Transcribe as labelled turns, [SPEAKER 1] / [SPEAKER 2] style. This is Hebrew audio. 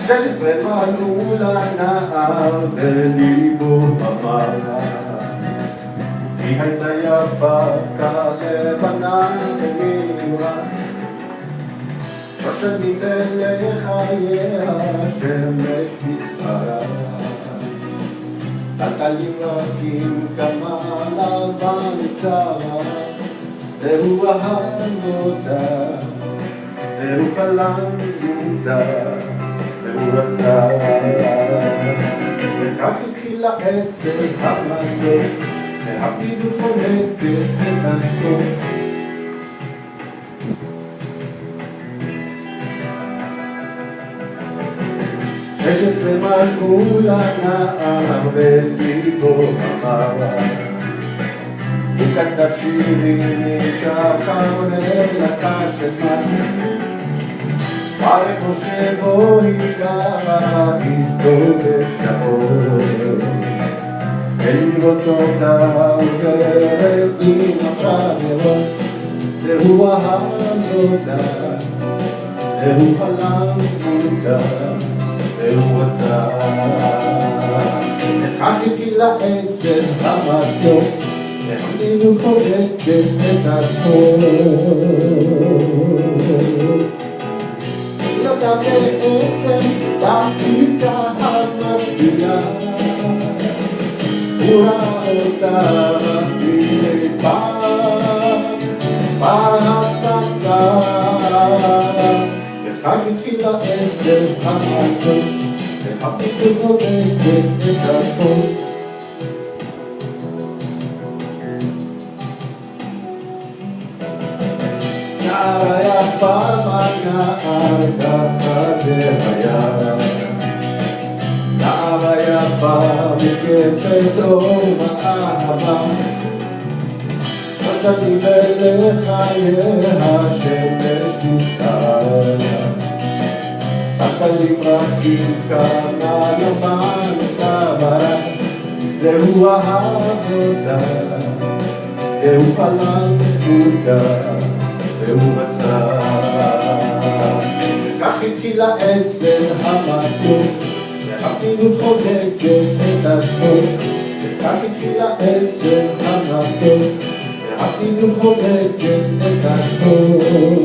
[SPEAKER 1] 16 פנו לנהר וליבו אמר היא הייתה יפה כלבנה ומירה שושנים ולחייה שמש מתחרה טלטלים רכים כמה לבן צרה והוא אהב אותה והוא חלם אותה והוא רצה וכך התחילה עצב המסות והפקידות חונקת את הסוף 16 מלכו לנער וליבו אמר הוא כתב שירים משחר ולחשכה ערך חושבו יקרא איתו בשעור ולראות אותה וגרת עם החברות והוא אהב אותה והוא חלם אותה והוא רצה וכך התחילה עצב המתוק והפקידות חונקת את הסוף לא גם בעצם בכיתה המקבילה הוא ראה אותה מדי פעם בהפסקה וכך התחילה עצב המתוק והפקידות חונקת את הסוף נערה יפה בנער ככה זה היה נערה יפה מקפת אור ואהבה חשבתי ולחייה שמש תשתער טלטלים רכים כמה לבן צווארה והוא אהב אותה והוא חלם אותה והוא רצה וכך התחילה עצב המתוק והפקידות חונקת את הסוף וכך התחילה עצב המתוק והפקידות חונקת את הסוף